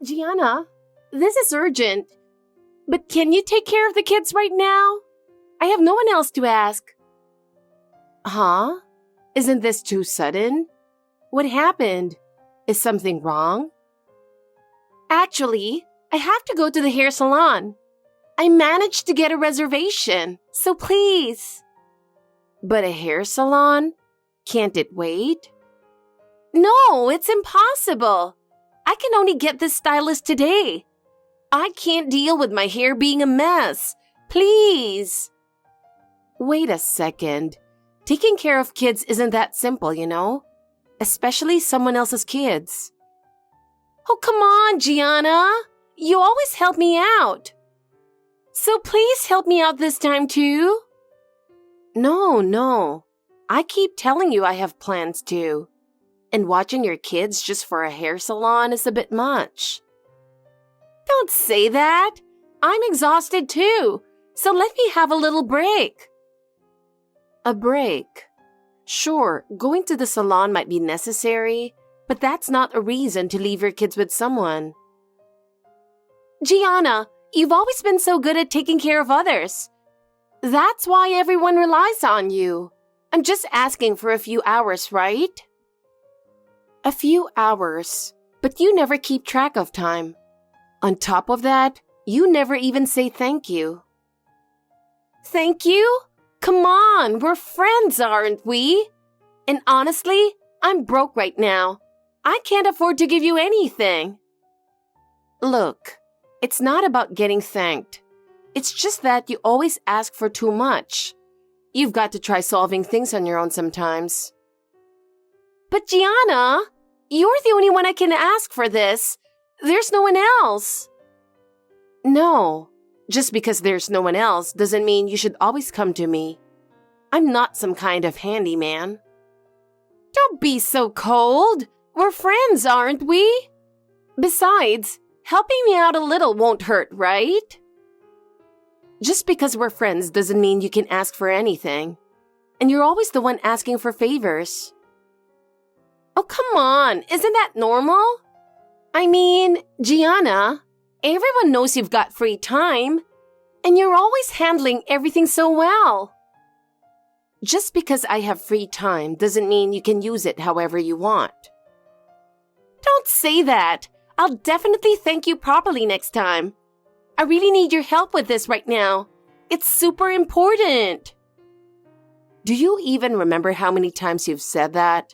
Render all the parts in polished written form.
Gianna, this is urgent. But can you take care of the kids right now? I have no one else to ask. Huh? Isn't this too sudden? What happened? Is something wrong? Actually, I have to go to the hair salon. I managed to get a reservation, so please. But a hair salon? Can't it wait? No, it's impossible. I can only get this stylist today. I can't deal with my hair being a mess. Please. Wait a second. Taking care of kids isn't that simple, you know? Especially someone else's kids. Oh, come on, Gianna. You always help me out. So please help me out this time too. No. I keep telling you I have plans too. And watching your kids just for a hair salon is a bit much. Don't say that. I'm exhausted too. So let me have a little break. A break? Sure, going to the salon might be necessary, but that's not a reason to leave your kids with someone. Gianna, you've always been so good at taking care of others. That's why everyone relies on you. I'm just asking for a few hours, right? A few hours, but you never keep track of time. On top of that, you never even say thank you. Thank you? Come on, we're friends, aren't we? And honestly, I'm broke right now. I can't afford to give you anything. Look, it's not about getting thanked. It's just that you always ask for too much. You've got to try solving things on your own sometimes. But Gianna, you're the only one I can ask for this. There's no one else. No, just because there's no one else doesn't mean you should always come to me. I'm not some kind of handyman. Don't be so cold. We're friends, aren't we? Besides, helping me out a little won't hurt, right? Just because we're friends doesn't mean you can ask for anything. And you're always the one asking for favors. Oh, come on. Isn't that normal? I mean, Gianna, everyone knows you've got free time. And you're always handling everything so well. Just because I have free time doesn't mean you can use it however you want. Don't say that. I'll definitely thank you properly next time. I really need your help with this right now. It's super important. Do you even remember how many times you've said that?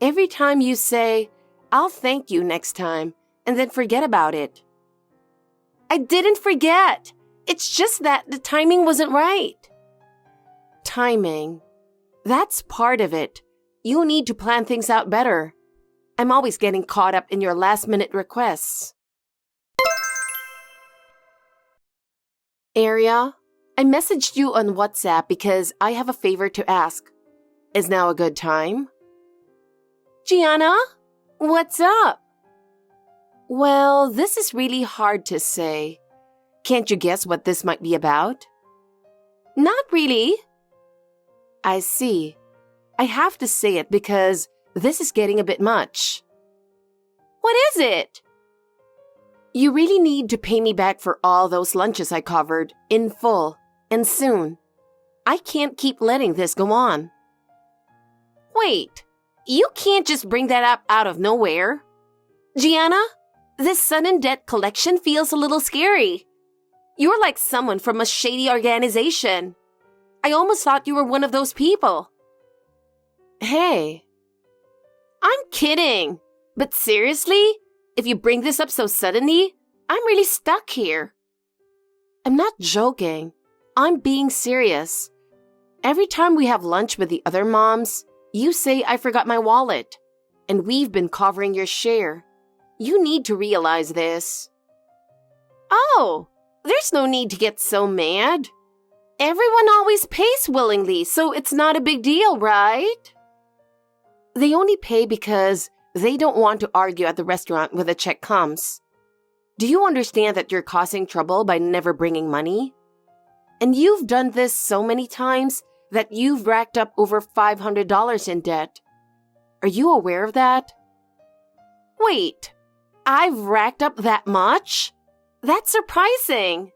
Every time you say, I'll thank you next time, and then forget about it. I didn't forget. It's just that the timing wasn't right. Timing. That's part of it. You need to plan things out better. I'm always getting caught up in your last-minute requests. Aria, I messaged you on WhatsApp because I have a favor to ask. Is now a good time? Gianna, what's up? Well, this is really hard to say. Can't you guess what this might be about? Not really. I see. I have to say it because this is getting a bit much. What is it? You really need to pay me back for all those lunches I covered, in full, and soon. I can't keep letting this go on. Wait, you can't just bring that up out of nowhere. Gianna, this sudden debt collection feels a little scary. You're like someone from a shady organization. I almost thought you were one of those people. Hey. I'm kidding. But seriously, if you bring this up so suddenly, I'm really stuck here. I'm not joking. I'm being serious. Every time we have lunch with the other moms, you say I forgot my wallet. And we've been covering your share. You need to realize this. Oh, there's no need to get so mad. Everyone always pays willingly, so it's not a big deal, right? They only pay because they don't want to argue at the restaurant when the check comes. Do you understand that you're causing trouble by never bringing money? And you've done this so many times that you've racked up over $500 in debt. Are you aware of that? Wait, I've racked up that much? That's surprising.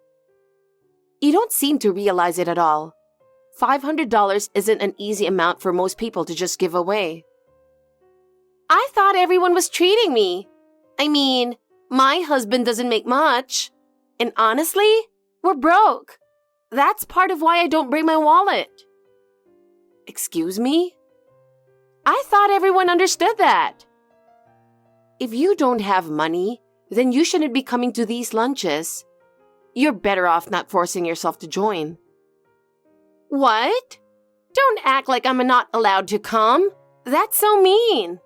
You don't seem to realize it at all. $500 isn't an easy amount for most people to just give away. I thought everyone was treating me. I mean, my husband doesn't make much. And honestly, we're broke. That's part of why I don't bring my wallet. Excuse me? I thought everyone understood that. If you don't have money, then you shouldn't be coming to these lunches. You're better off not forcing yourself to join. What? Don't act like I'm not allowed to come. That's so mean.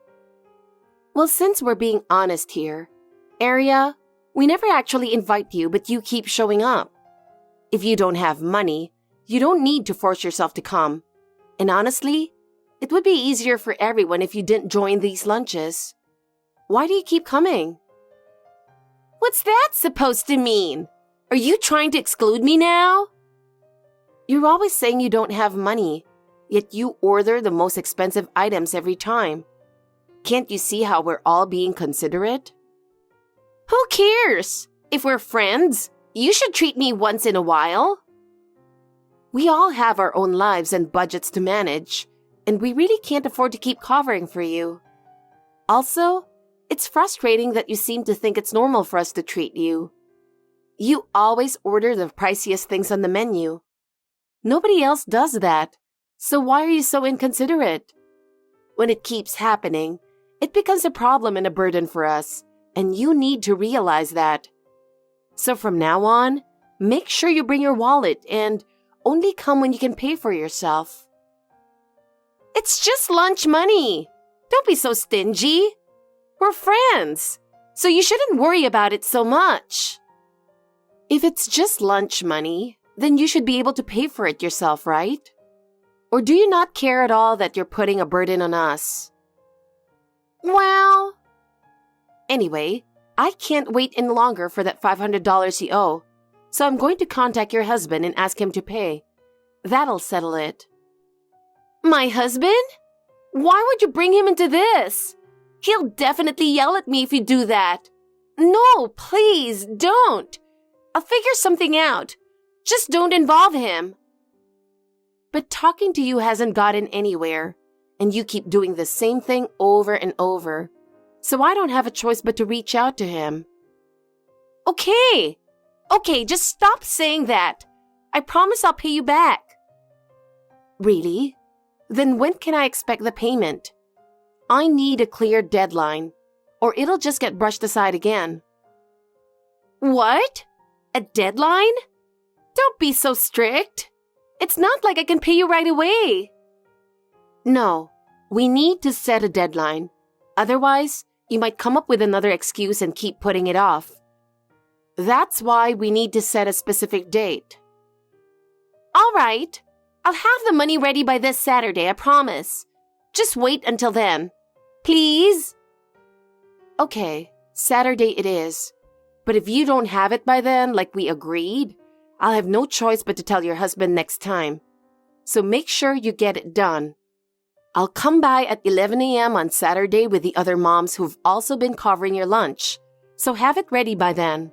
Well, since we're being honest here, Aria, we never actually invite you, but you keep showing up. If you don't have money, you don't need to force yourself to come. And honestly, it would be easier for everyone if you didn't join these lunches. Why do you keep coming? What's that supposed to mean? Are you trying to exclude me now? You're always saying you don't have money, yet you order the most expensive items every time. Can't you see how we're all being considerate? Who cares? If we're friends, you should treat me once in a while. We all have our own lives and budgets to manage, and we really can't afford to keep covering for you. Also, it's frustrating that you seem to think it's normal for us to treat you. You always order the priciest things on the menu. Nobody else does that, so why are you so inconsiderate? When it keeps happening, it becomes a problem and a burden for us, and you need to realize that. So from now on, make sure you bring your wallet and only come when you can pay for yourself. It's just lunch money. Don't be so stingy. We're friends, so you shouldn't worry about it so much. If it's just lunch money, then you should be able to pay for it yourself, right? Or do you not care at all that you're putting a burden on us? Well, anyway, I can't wait any longer for that $500 you owe, so I'm going to contact your husband and ask him to pay. That'll settle it. My husband? Why would you bring him into this? He'll definitely yell at me if you do that. No, please, don't. I'll figure something out. Just don't involve him. But talking to you hasn't gotten anywhere, and you keep doing the same thing over and over. So I don't have a choice but to reach out to him. Okay, just stop saying that. I promise I'll pay you back. Really? Then when can I expect the payment? I need a clear deadline, or it'll just get brushed aside again. What? A deadline? Don't be so strict. It's not like I can pay you right away. No, we need to set a deadline. Otherwise, you might come up with another excuse and keep putting it off. That's why we need to set a specific date. All right, I'll have the money ready by this Saturday, I promise. Just wait until then. Please? Okay, Saturday it is. But if you don't have it by then, like we agreed, I'll have no choice but to tell your husband next time. So make sure you get it done. I'll come by at 11 a.m. on Saturday with the other moms who've also been covering your lunch, so have it ready by then.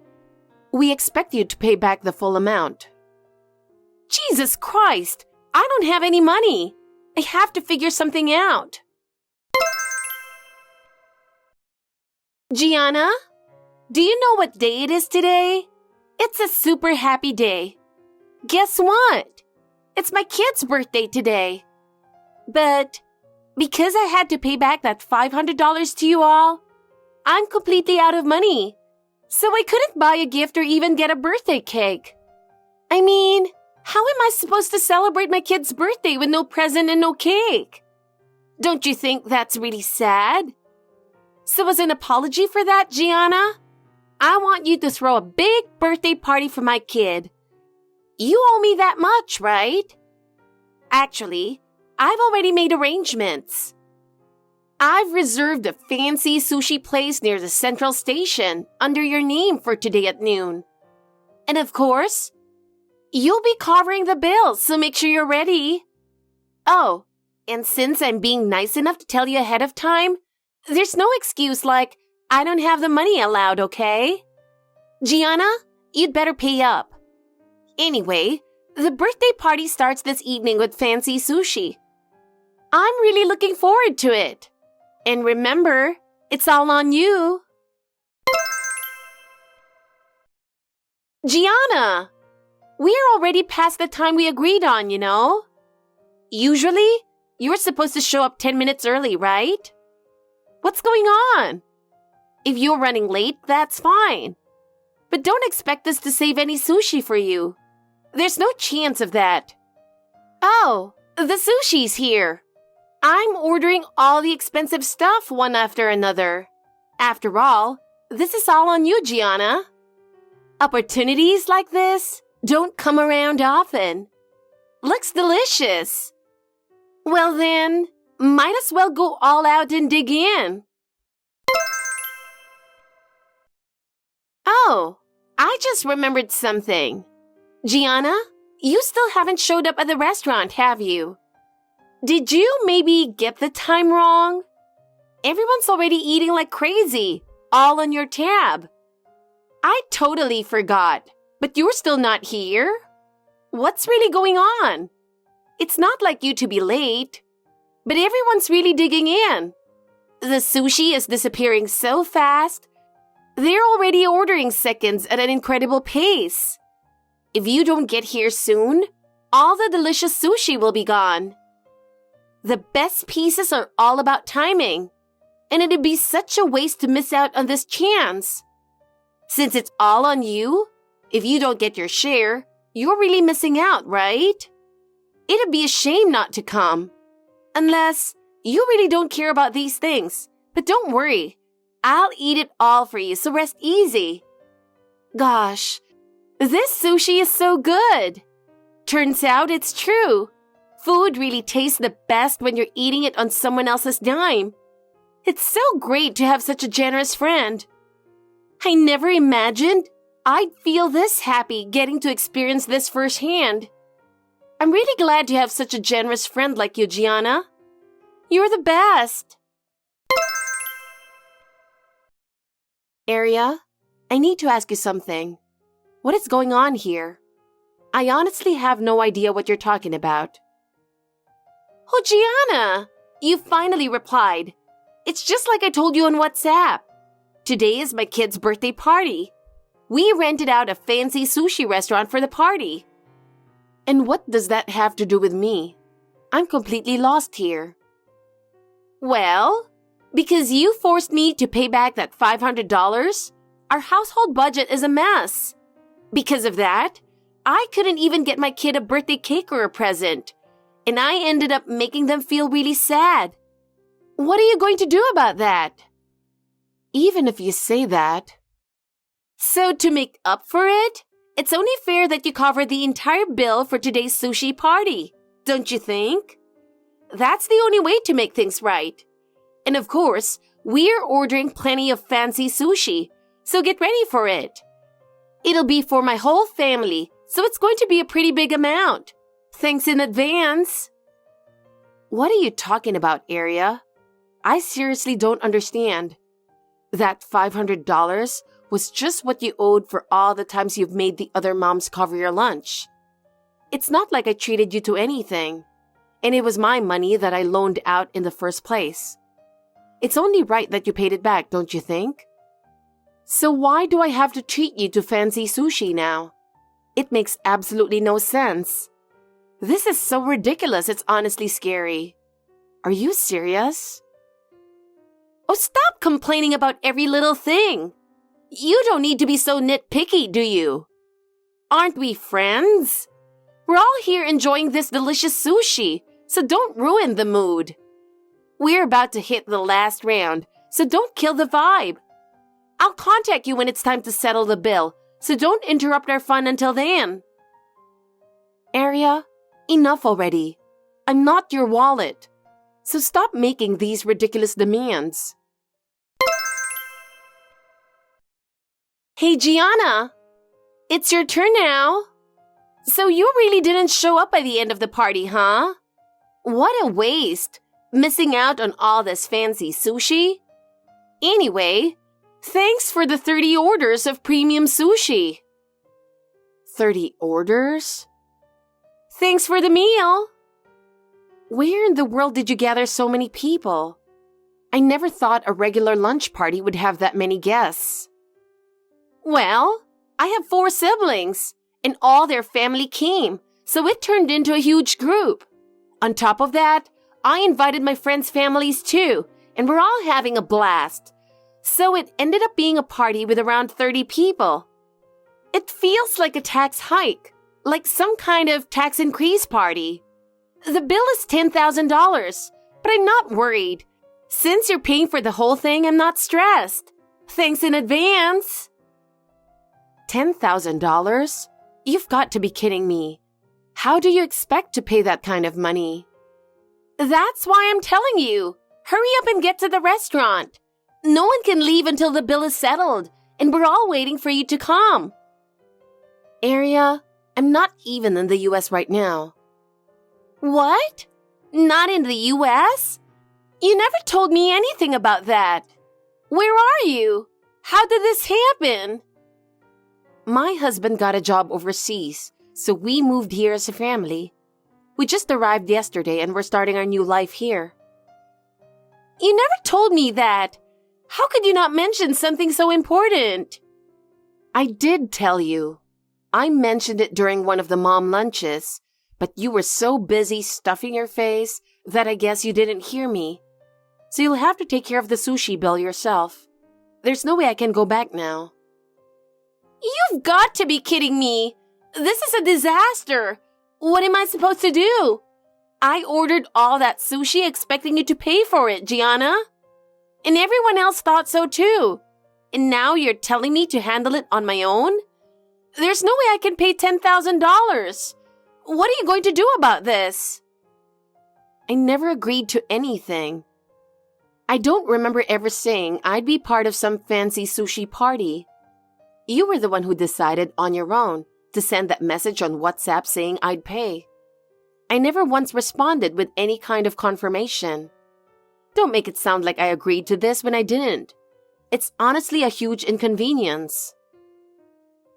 We expect you to pay back the full amount. Jesus Christ! I don't have any money. I have to figure something out. Gianna, do you know what day it is today? It's a super happy day. Guess what? It's my kid's birthday today. But because I had to pay back that $500 to you all, I'm completely out of money. So I couldn't buy a gift or even get a birthday cake. I mean, how am I supposed to celebrate my kid's birthday with no present and no cake? Don't you think that's really sad? So as an apology for that, Gianna, I want you to throw a big birthday party for my kid. You owe me that much, right? Actually, I've already made arrangements. I've reserved a fancy sushi place near the central station under your name for today at noon. And of course, you'll be covering the bill, so make sure you're ready. Oh, and since I'm being nice enough to tell you ahead of time, there's no excuse like, I don't have the money allowed, okay? Gianna, you'd better pay up. Anyway, the birthday party starts this evening with fancy sushi. I'm really looking forward to it. And remember, it's all on you. Gianna, we're already past the time we agreed on, you know? Usually, you're supposed to show up 10 minutes early, right? What's going on? If you're running late, that's fine. But don't expect us to save any sushi for you. There's no chance of that. Oh, the sushi's here. I'm ordering all the expensive stuff one after another. After all, this is all on you, Gianna. Opportunities like this don't come around often. Looks delicious. Well then, might as well go all out and dig in. Oh, I just remembered something. Gianna, you still haven't showed up at the restaurant, have you? Did you maybe get the time wrong? Everyone's already eating like crazy, all on your tab. I totally forgot, but you're still not here? What's really going on? It's not like you to be late, but everyone's really digging in. The sushi is disappearing so fast. They're already ordering seconds at an incredible pace. If you don't get here soon, all the delicious sushi will be gone. The best pieces are all about timing, and it'd be such a waste to miss out on this chance. Since it's all on you, if you don't get your share, you're really missing out, right? It'd be a shame not to come. Unless you really don't care about these things. But don't worry, I'll eat it all for you, so rest easy. Gosh, this sushi is so good. Turns out it's true. Food really tastes the best when you're eating it on someone else's dime. It's so great to have such a generous friend. I never imagined I'd feel this happy getting to experience this firsthand. I'm really glad to have such a generous friend like you, Gianna. You're the best. Aria, I need to ask you something. What is going on here? I honestly have no idea what you're talking about. Oh, Gianna, you finally replied. It's just like I told you on WhatsApp. Today is my kid's birthday party. We rented out a fancy sushi restaurant for the party. And what does that have to do with me? I'm completely lost here. Well, because you forced me to pay back that $500, our household budget is a mess. Because of that, I couldn't even get my kid a birthday cake or a present. And I ended up making them feel really sad. What are you going to do about that? Even if you say that. So to make up for it, it's only fair that you cover the entire bill for today's sushi party, don't you think? That's the only way to make things right. And of course, we're ordering plenty of fancy sushi, so get ready for it. It'll be for my whole family, so it's going to be a pretty big amount. Thanks in advance. What are you talking about, Aria? I seriously don't understand. That $500 was just what you owed for all the times you've made the other moms cover your lunch. It's not like I treated you to anything, and it was my money that I loaned out in the first place. It's only right that you paid it back, don't you think? So why do I have to treat you to fancy sushi now? It makes absolutely no sense. This is so ridiculous, it's honestly scary. Are you serious? Oh, stop complaining about every little thing. You don't need to be so nitpicky, do you? Aren't we friends? We're all here enjoying this delicious sushi, so don't ruin the mood. We're about to hit the last round, so don't kill the vibe. I'll contact you when it's time to settle the bill, so don't interrupt our fun until then. Aria, enough already. I'm not your wallet, so stop making these ridiculous demands. Hey, Gianna, it's your turn now. So you really didn't show up by the end of the party, huh? What a waste, missing out on all this fancy sushi. Anyway, Thanks for the 30 orders of premium sushi. 30 orders? Thanks for the meal. Where in the world did you gather so many people? I never thought a regular lunch party would have that many guests. Well, I have 4 siblings, and all their family came, so it turned into a huge group. On top of that, I invited my friends' families too, and we're all having a blast. So it ended up being a party with around 30 people. It feels like a tax hike, like some kind of tax increase party. The bill is $10,000, but I'm not worried. Since you're paying for the whole thing, I'm not stressed. Thanks in advance. $10,000? You've got to be kidding me. How do you expect to pay that kind of money? That's why I'm telling you. Hurry up and get to the restaurant. No one can leave until the bill is settled, and we're all waiting for you to come. Aria, I'm not even in the US right now. What? Not in the US? You never told me anything about that. Where are you? How did this happen? My husband got a job overseas, so we moved here as a family. We just arrived yesterday and we're starting our new life here. You never told me that. How could you not mention something so important? I did tell you. I mentioned it during one of the mom lunches, but you were so busy stuffing your face that I guess you didn't hear me. So you'll have to take care of the sushi bill yourself. There's no way I can go back now. You've got to be kidding me. This is a disaster. What am I supposed to do? I ordered all that sushi expecting you to pay for it, Gianna. And everyone else thought so too. And now you're telling me to handle it on my own? There's no way I can pay $10,000. What are you going to do about this? I never agreed to anything. I don't remember ever saying I'd be part of some fancy sushi party. You were the one who decided on your own to send that message on WhatsApp saying I'd pay. I never once responded with any kind of confirmation. Don't make it sound like I agreed to this when I didn't. It's honestly a huge inconvenience.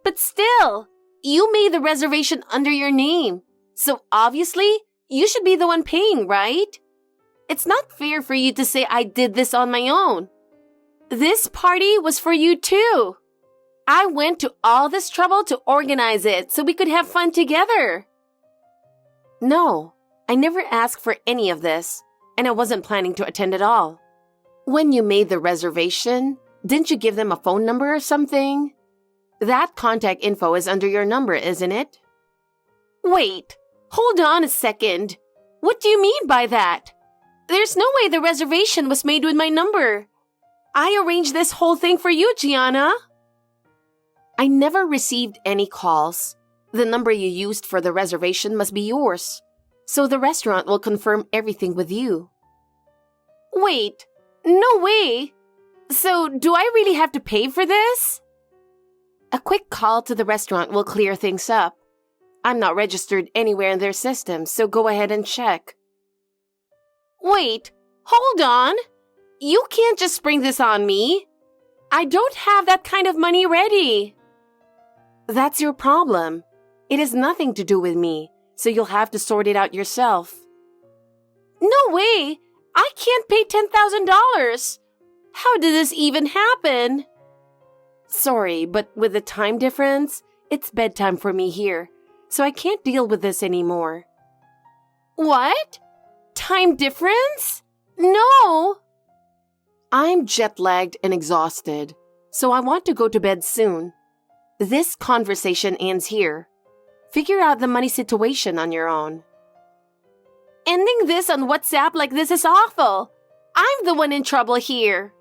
But still, you made the reservation under your name, so obviously you should be the one paying, right? It's not fair for you to say I did this on my own. This party was for you too. I went to all this trouble to organize it so we could have fun together. No, I never asked for any of this, and I wasn't planning to attend at all. When you made the reservation, didn't you give them a phone number or something? That contact info is under your number, isn't it? Wait, hold on a second. What do you mean by that? There's no way the reservation was made with my number. I arranged this whole thing for you, Gianna. I never received any calls. The number you used for the reservation must be yours, so the restaurant will confirm everything with you. Wait, no way. So do I really have to pay for this? A quick call to the restaurant will clear things up. I'm not registered anywhere in their system, so go ahead and check. Wait, hold on. You can't just spring this on me. I don't have that kind of money ready. That's your problem. It has nothing to do with me, so you'll have to sort it out yourself. No way! I can't pay $10,000! How did this even happen? Sorry, but with the time difference, it's bedtime for me here, so I can't deal with this anymore. What? Time difference? No! I'm jet-lagged and exhausted, so I want to go to bed soon. This conversation ends here. Figure out the money situation on your own. Ending this on WhatsApp like this is awful. I'm the one in trouble here.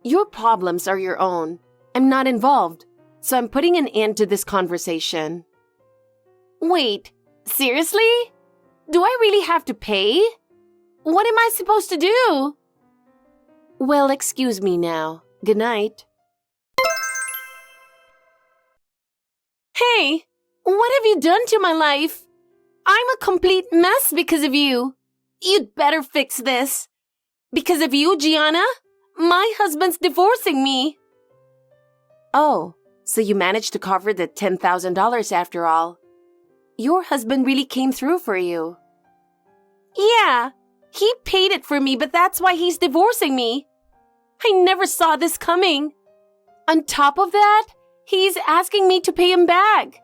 Your problems are your own. I'm not involved, so I'm putting an end to this conversation. Wait, seriously? Do I really have to pay? What am I supposed to do? Well, excuse me now. Good night. Hey, what have you done to my life? I'm a complete mess because of you. You'd better fix this. Because of you, Gianna, My husband's divorcing me. Oh, so you managed to cover the $10,000 after all. Your husband really came through for you. Yeah, he paid it for me, but that's why he's divorcing me. I never saw this coming. On top of that, he's asking me to pay him back.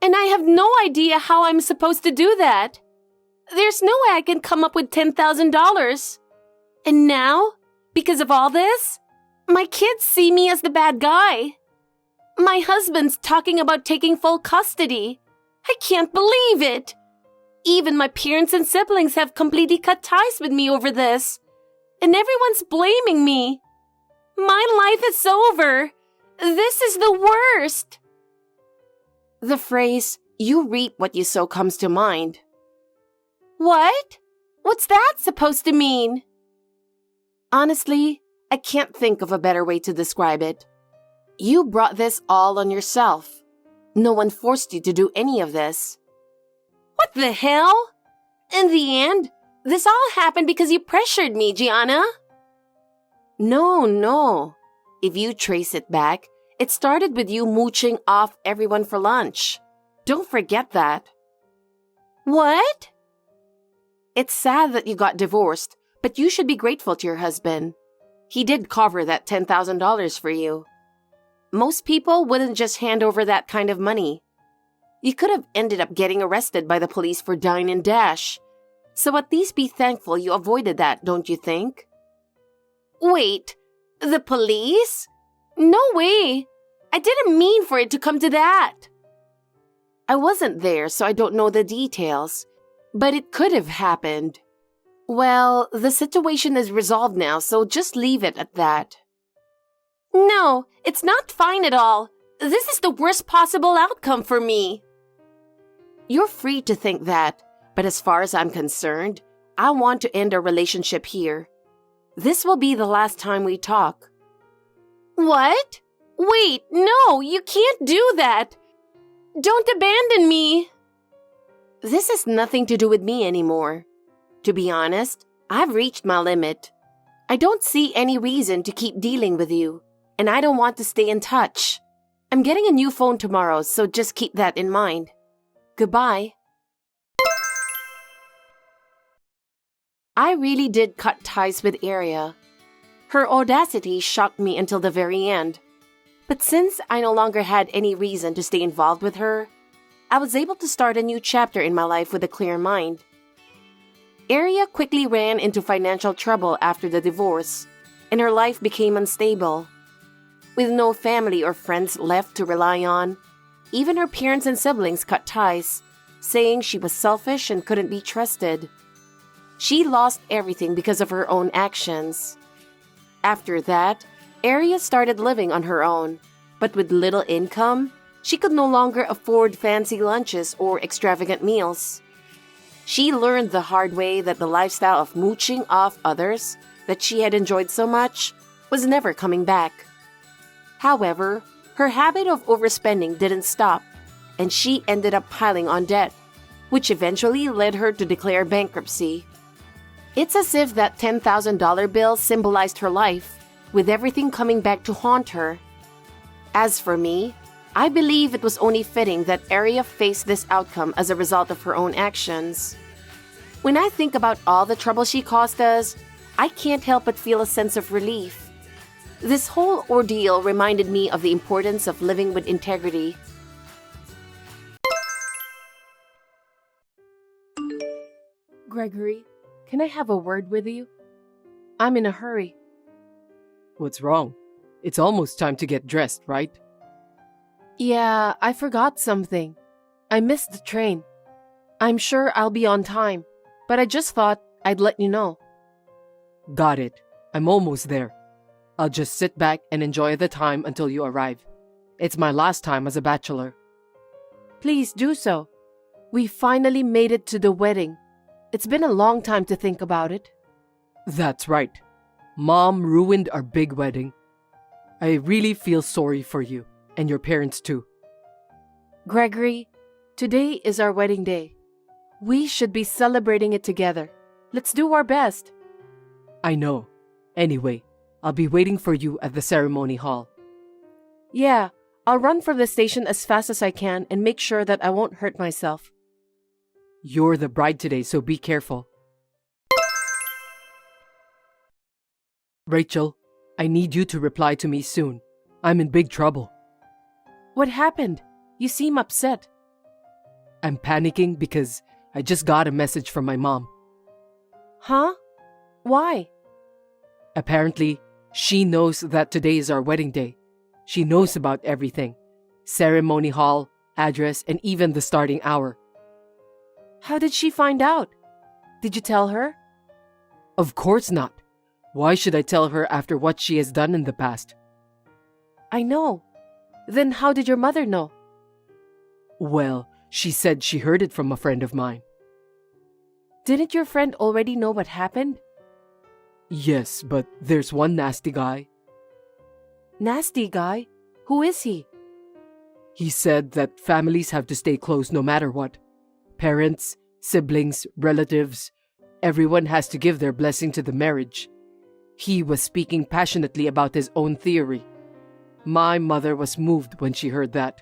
And I have no idea how I'm supposed to do that. There's no way I can come up with $10,000. And now, because of all this, my kids see me as the bad guy. My husband's talking about taking full custody. I can't believe it. Even my parents and siblings have completely cut ties with me over this. And everyone's blaming me. My life is over. This is the worst. The phrase, "you reap what you sow," comes to mind. What? What's that supposed to mean? Honestly, I can't think of a better way to describe it. You brought this all on yourself. No one forced you to do any of this. What the hell? In the end, this all happened because you pressured me, Gianna. No. If you trace it back, it started with you mooching off everyone for lunch. Don't forget that. What? It's sad that you got divorced, but you should be grateful to your husband. He did cover that $10,000 for you. Most people wouldn't just hand over that kind of money. You could have ended up getting arrested by the police for dine and dash. So at least be thankful you avoided that, don't you think? Wait, the police? No way. I didn't mean for it to come to that. I wasn't there, so I don't know the details. But it could have happened. Well, the situation is resolved now, so just leave it at that. No, it's not fine at all. This is the worst possible outcome for me. You're free to think that, but as far as I'm concerned, I want to end our relationship here. This will be the last time we talk. What? Wait, no, you can't do that. Don't abandon me. This has nothing to do with me anymore. To be honest, I've reached my limit. I don't see any reason to keep dealing with you, and I don't want to stay in touch. I'm getting a new phone tomorrow, so just keep that in mind. Goodbye. I really did cut ties with Aria. Her audacity shocked me until the very end. But since I no longer had any reason to stay involved with her, I was able to start a new chapter in my life with a clear mind. Aria quickly ran into financial trouble after the divorce, and her life became unstable. With no family or friends left to rely on, even her parents and siblings cut ties, saying she was selfish and couldn't be trusted. She lost everything because of her own actions. After that, Aria started living on her own, but with little income, she could no longer afford fancy lunches or extravagant meals. She learned the hard way that the lifestyle of mooching off others that she had enjoyed so much was never coming back. However, her habit of overspending didn't stop, and she ended up piling on debt, which eventually led her to declare bankruptcy. It's as if that $10,000 bill symbolized her life, with everything coming back to haunt her. As for me, I believe it was only fitting that Aria faced this outcome as a result of her own actions. When I think about all the trouble she caused us, I can't help but feel a sense of relief. This whole ordeal reminded me of the importance of living with integrity. Gregory, can I have a word with you? I'm in a hurry. What's wrong? It's almost time to get dressed, right? Yeah, I forgot something. I missed the train. I'm sure I'll be on time, but I just thought I'd let you know. Got it. I'm almost there. I'll just sit back and enjoy the time until you arrive. It's my last time as a bachelor. Please do so. We finally made it to the wedding. It's been a long time to think about it. That's right. Mom ruined our big wedding. I really feel sorry for you, and your parents too. Gregory, today is our wedding day. We should be celebrating it together. Let's do our best. I know. Anyway, I'll be waiting for you at the ceremony hall. Yeah, I'll run from the station as fast as I can and make sure that I won't hurt myself. You're the bride today, so be careful. Rachel, I need you to reply to me soon. I'm in big trouble. What happened? You seem upset. I'm panicking because I just got a message from my mom. Huh? Why? Apparently, she knows that today is our wedding day. She knows about everything. Ceremony hall, address, and even the starting hour. How did she find out? Did you tell her? Of course not. Why should I tell her after what she has done in the past? I know. Then how did your mother know? Well, she said she heard it from a friend of mine. Didn't your friend already know what happened? Yes, but there's one nasty guy. Nasty guy? Who is he? He said that families have to stay close no matter what. Parents, siblings, relatives, everyone has to give their blessing to the marriage. He was speaking passionately about his own theory. My mother was moved when she heard that.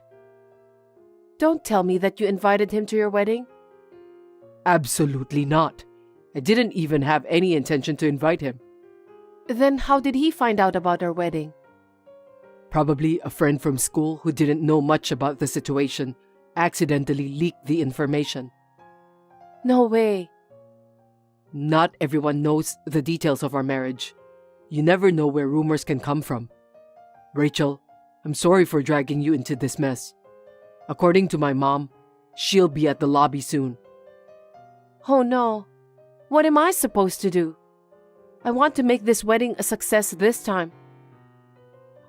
Don't tell me that you invited him to your wedding. Absolutely not. I didn't even have any intention to invite him. Then how did he find out about our wedding? Probably a friend from school who didn't know much about the situation accidentally leaked the information. No way. Not everyone knows the details of our marriage. You never know where rumors can come from. Rachel, I'm sorry for dragging you into this mess. According to my mom, she'll be at the lobby soon. Oh no. What am I supposed to do? I want to make this wedding a success this time.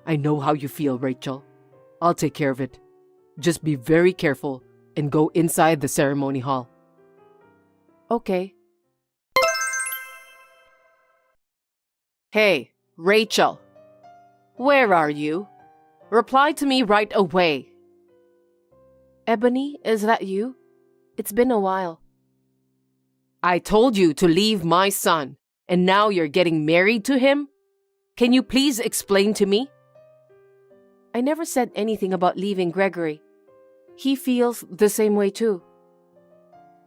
I know how you feel, Rachel. I'll take care of it. Just be very careful and go inside the ceremony hall. Okay. Hey, Rachel. Where are you? Reply to me right away. Ebony, is that you? It's been a while. I told you to leave my son, and now you're getting married to him? Can you please explain to me? I never said anything about leaving Gregory. He feels the same way too.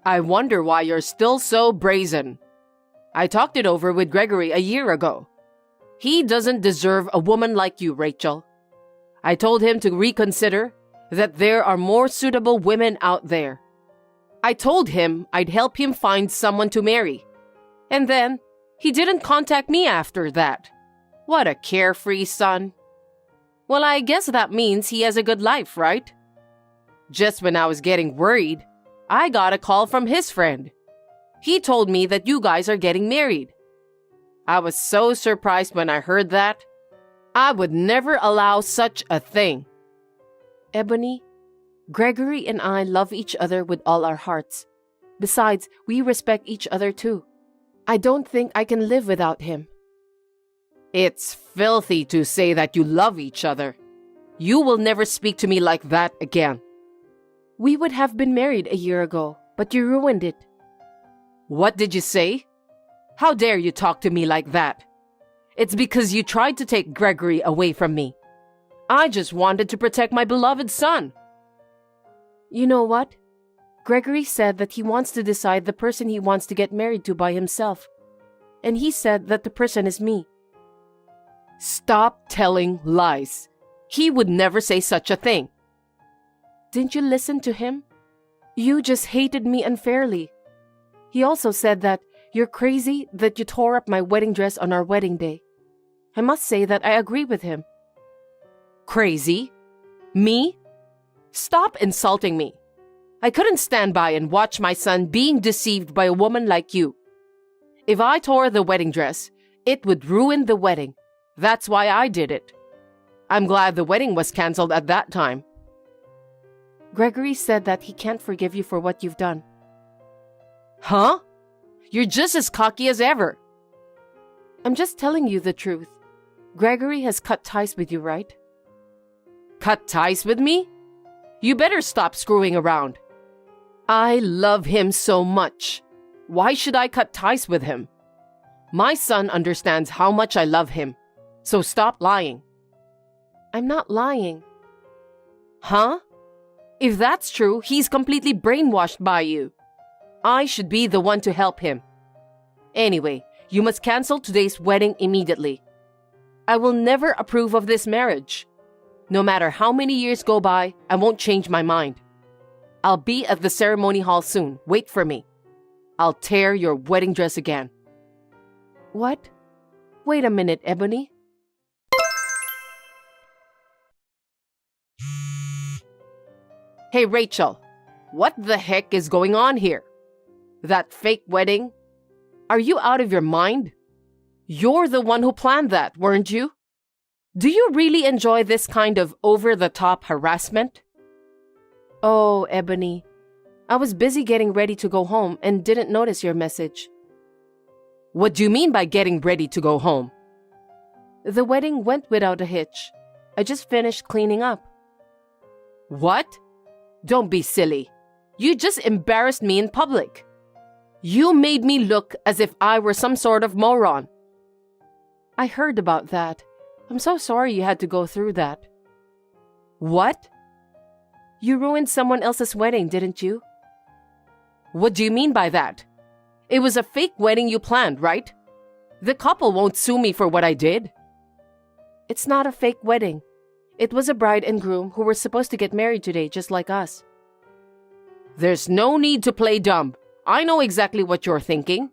I wonder why you're still so brazen. I talked it over with Gregory a year ago. He doesn't deserve a woman like you, Rachel. I told him to reconsider, that there are more suitable women out there. I told him I'd help him find someone to marry. And then, he didn't contact me after that. What a carefree son. Well, I guess that means he has a good life, right? Just when I was getting worried, I got a call from his friend. He told me that you guys are getting married. I was so surprised when I heard that. I would never allow such a thing. Ebony, Gregory and I love each other with all our hearts. Besides, we respect each other too. I don't think I can live without him. It's filthy to say that you love each other. You will never speak to me like that again. We would have been married a year ago, but you ruined it. What did you say? How dare you talk to me like that? It's because you tried to take Gregory away from me. I just wanted to protect my beloved son. You know what? Gregory said that he wants to decide the person he wants to get married to by himself. And he said that the person is me. Stop telling lies. He would never say such a thing. Didn't you listen to him? You just hated me unfairly. He also said that you're crazy that you tore up my wedding dress on our wedding day. I must say that I agree with him. Crazy? Me? Stop insulting me. I couldn't stand by and watch my son being deceived by a woman like you. If I tore the wedding dress, it would ruin the wedding. That's why I did it. I'm glad the wedding was canceled at that time. Gregory said that he can't forgive you for what you've done. Huh? You're just as cocky as ever. I'm just telling you the truth. Gregory has cut ties with you, right? Cut ties with me? You better stop screwing around. I love him so much. Why should I cut ties with him? My son understands how much I love him. So stop lying. I'm not lying. Huh? If that's true, he's completely brainwashed by you. I should be the one to help him. Anyway, you must cancel today's wedding immediately. I will never approve of this marriage. No matter how many years go by, I won't change my mind. I'll be at the ceremony hall soon. Wait for me. I'll tear your wedding dress again. What? Wait a minute, Ebony. Hey, Rachel. What the heck is going on here? That fake wedding? Are you out of your mind? You're the one who planned that, weren't you? Do you really enjoy this kind of over-the-top harassment? Oh, Ebony. I was busy getting ready to go home and didn't notice your message. What do you mean by getting ready to go home? The wedding went without a hitch. I just finished cleaning up. What? Don't be silly. You just embarrassed me in public. You made me look as if I were some sort of moron. I heard about that. I'm so sorry you had to go through that. What? You ruined someone else's wedding, didn't you? What do you mean by that? It was a fake wedding you planned, right? The couple won't sue me for what I did. It's not a fake wedding. It was a bride and groom who were supposed to get married today, just like us. There's no need to play dumb. I know exactly what you're thinking.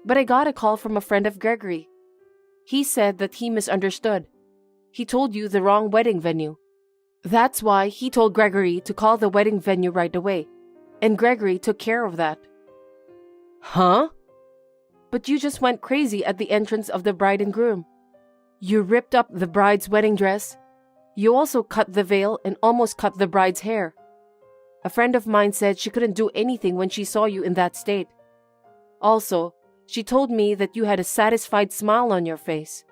But I got a call from a friend of Gregory. He said that he misunderstood. He told you the wrong wedding venue. That's why he told Gregory to call the wedding venue right away. And Gregory took care of that. Huh? But you just went crazy at the entrance of the bride and groom. You ripped up the bride's wedding dress. You also cut the veil and almost cut the bride's hair. A friend of mine said she couldn't do anything when she saw you in that state. Also, she told me that you had a satisfied smile on your face.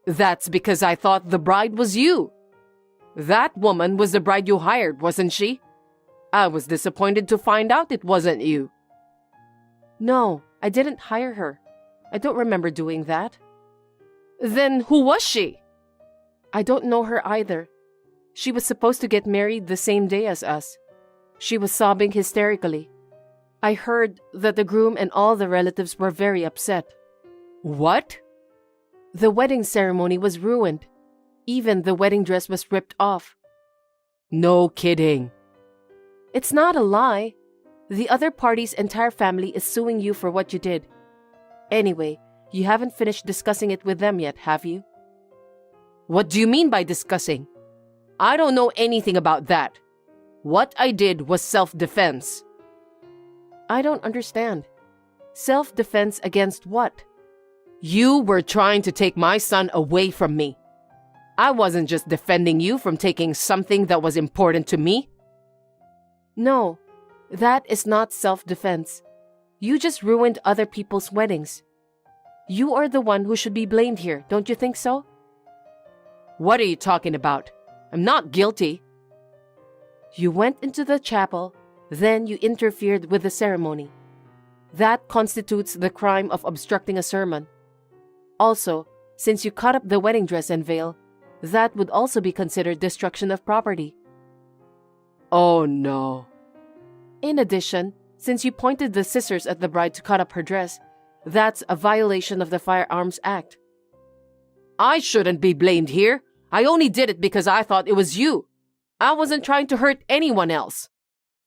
That's because I thought the bride was you. That woman was the bride you hired, wasn't she? I was disappointed to find out it wasn't you. No, I didn't hire her. I don't remember doing that. Then who was she? I don't know her either. She was supposed to get married the same day as us. She was sobbing hysterically. I heard that the groom and all the relatives were very upset. What? The wedding ceremony was ruined. Even the wedding dress was ripped off. No kidding. It's not a lie. The other party's entire family is suing you for what you did. Anyway, you haven't finished discussing it with them yet, have you? What do you mean by discussing? I don't know anything about that. What I did was self-defense. I don't understand. Self-defense against what? You were trying to take my son away from me. I wasn't just defending you from taking something that was important to me. No, that is not self-defense. You just ruined other people's weddings. You are the one who should be blamed here, don't you think so? What are you talking about? I'm not guilty. You went into the chapel, then you interfered with the ceremony. That constitutes the crime of obstructing a sermon. Also, since you cut up the wedding dress and veil, that would also be considered destruction of property. Oh no. In addition, since you pointed the scissors at the bride to cut up her dress, that's a violation of the Firearms Act. I shouldn't be blamed here. I only did it because I thought it was you. I wasn't trying to hurt anyone else.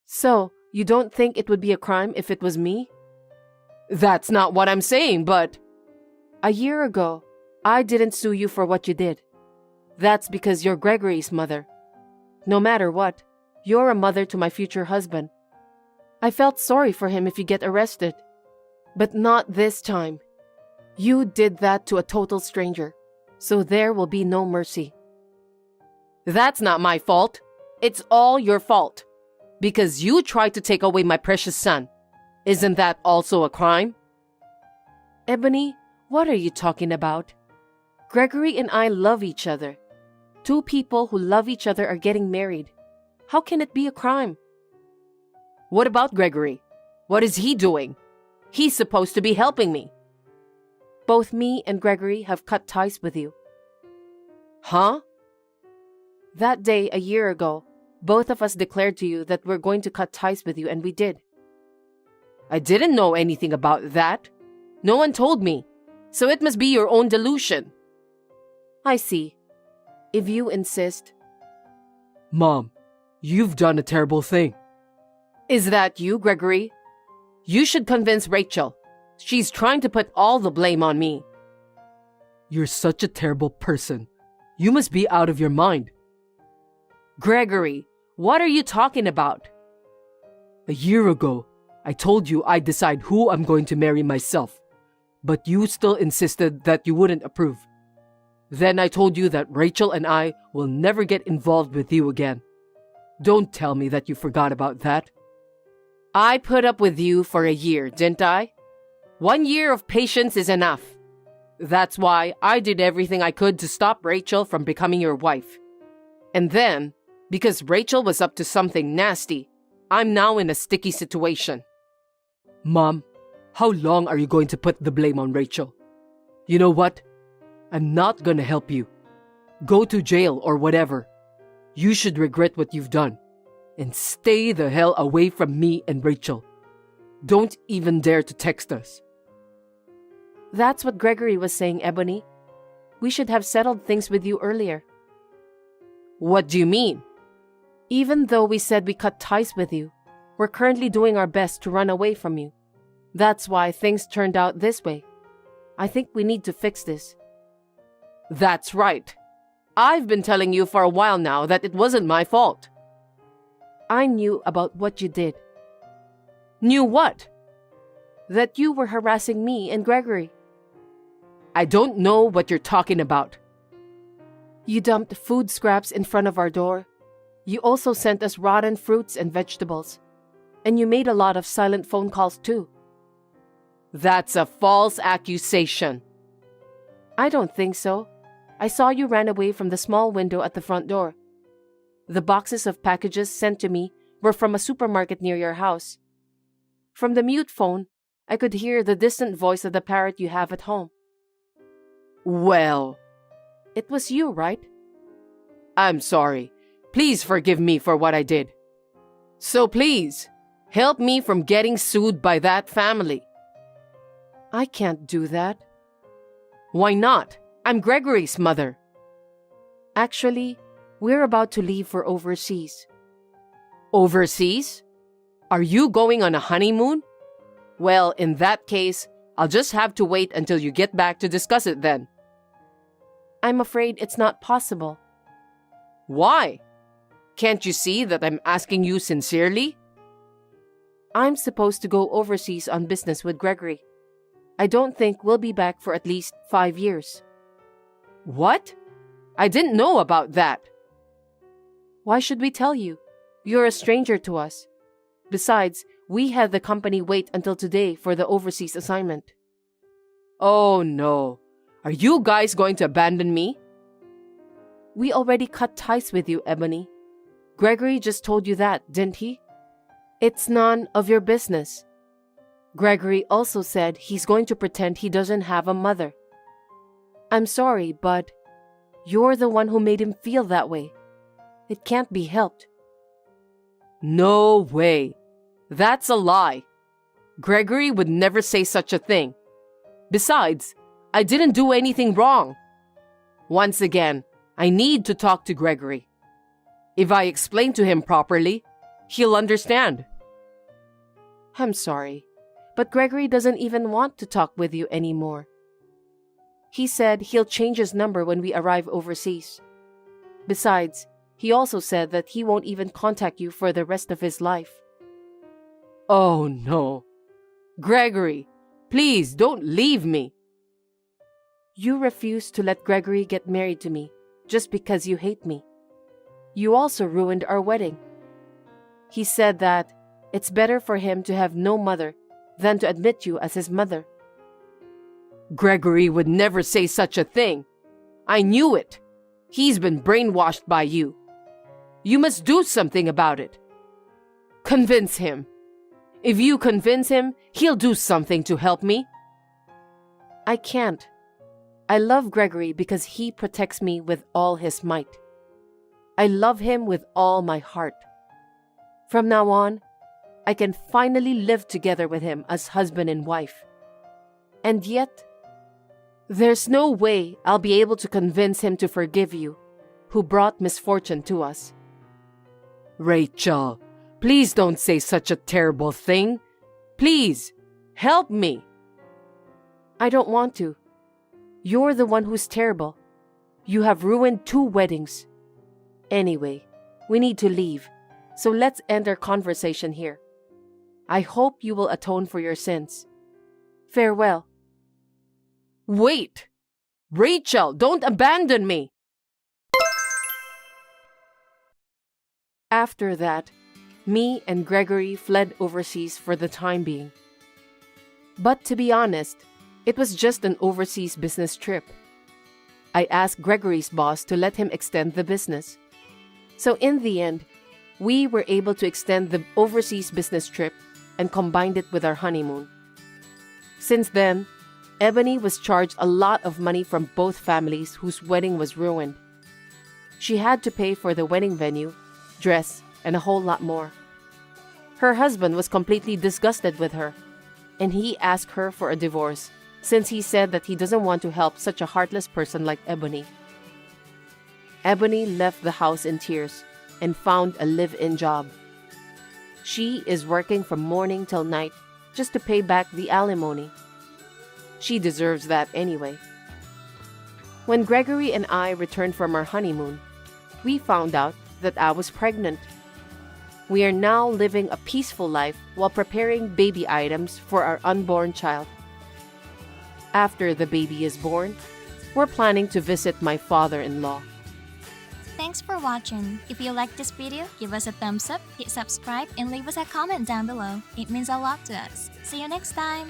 So, you don't think it would be a crime if it was me? That's not what I'm saying, but... A year ago, I didn't sue you for what you did. That's because you're Gregory's mother. No matter what, you're a mother to my future husband. I felt sorry for him if you get arrested. But not this time. You did that to a total stranger, so there will be no mercy. That's not my fault. It's all your fault. Because you tried to take away my precious son. Isn't that also a crime? Ebony, what are you talking about? Gregory and I love each other. Two people who love each other are getting married. How can it be a crime? What about Gregory? What is he doing? He's supposed to be helping me. Both me and Gregory have cut ties with you. Huh? That day, a year ago, both of us declared to you that we're going to cut ties with you, and we did. I didn't know anything about that. No one told me. So it must be your own delusion. I see. If you insist. Mom, you've done a terrible thing. Is that you, Gregory? You should convince Rachel. She's trying to put all the blame on me. You're such a terrible person. You must be out of your mind. Gregory, what are you talking about? A year ago, I told you I'd decide who I'm going to marry myself. But you still insisted that you wouldn't approve. Then I told you that Rachel and I will never get involved with you again. Don't tell me that you forgot about that. I put up with you for a year, didn't I? 1 year of patience is enough. That's why I did everything I could to stop Rachel from becoming your wife. And then, because Rachel was up to something nasty, I'm now in a sticky situation. Mom, how long are you going to put the blame on Rachel? You know what? I'm not gonna help you. Go to jail or whatever. You should regret what you've done. And stay the hell away from me and Rachel. Don't even dare to text us. That's what Gregory was saying, Ebony. We should have settled things with you earlier. What do you mean? Even though we said we cut ties with you, we're currently doing our best to run away from you. That's why things turned out this way. I think we need to fix this. That's right. I've been telling you for a while now that it wasn't my fault. I knew about what you did. Knew what? That you were harassing me and Gregory. I don't know what you're talking about. You dumped food scraps in front of our door. You also sent us rotten fruits and vegetables. And you made a lot of silent phone calls too. That's a false accusation. I don't think so. I saw you ran away from the small window at the front door. The boxes of packages sent to me were from a supermarket near your house. From the mute phone, I could hear the distant voice of the parrot you have at home. Well, it was you, right? I'm sorry. Please forgive me for what I did. So please, help me from getting sued by that family. I can't do that. Why not? I'm Gregory's mother. Actually, we're about to leave for overseas. Overseas? Are you going on a honeymoon? Well, in that case, I'll just have to wait until you get back to discuss it then. I'm afraid it's not possible. Why? Can't you see that I'm asking you sincerely? I'm supposed to go overseas on business with Gregory. I don't think we'll be back for at least 5 years. What? I didn't know about that. Why should we tell you? You're a stranger to us. Besides, we had the company wait until today for the overseas assignment. Oh no. Are you guys going to abandon me? We already cut ties with you, Ebony. Gregory just told you that, didn't he? It's none of your business. Gregory also said he's going to pretend he doesn't have a mother. I'm sorry, but you're the one who made him feel that way. It can't be helped. No way. That's a lie. Gregory would never say such a thing. Besides, I didn't do anything wrong. Once again, I need to talk to Gregory. If I explain to him properly, he'll understand. I'm sorry, but Gregory doesn't even want to talk with you anymore. He said he'll change his number when we arrive overseas. Besides, he also said that he won't even contact you for the rest of his life. Oh no. Gregory, please don't leave me. You refused to let Gregory get married to me just because you hate me. You also ruined our wedding. He said that it's better for him to have no mother than to admit you as his mother. Gregory would never say such a thing. I knew it. He's been brainwashed by you. You must do something about it. Convince him. If you convince him, he'll do something to help me. I can't. I love Gregory because he protects me with all his might. I love him with all my heart. From now on, I can finally live together with him as husband and wife. And yet, there's no way I'll be able to convince him to forgive you, who brought misfortune to us. Rachel, please don't say such a terrible thing. Please, help me. I don't want to. You're the one who's terrible. You have ruined 2 weddings. Anyway, we need to leave, so let's end our conversation here. I hope you will atone for your sins. Farewell. Wait! Rachel, don't abandon me! After that, me and Gregory fled overseas for the time being. But to be honest, it was just an overseas business trip. I asked Gregory's boss to let him extend the business. So in the end, we were able to extend the overseas business trip and combined it with our honeymoon. Since then, Ebony was charged a lot of money from both families whose wedding was ruined. She had to pay for the wedding venue, dress, and a whole lot more. Her husband was completely disgusted with her, and he asked her for a divorce since he said that he doesn't want to help such a heartless person like Ebony. Ebony left the house in tears and found a live-in job. She is working from morning till night just to pay back the alimony. She deserves that anyway. When Gregory and I returned from our honeymoon, we found out that I was pregnant. We are now living a peaceful life while preparing baby items for our unborn child. After the baby is born, we're planning to visit my father-in-law. Thanks for watching. If you liked this video, give us a thumbs up, hit subscribe, and leave us a comment down below. It means a lot to us. See you next time!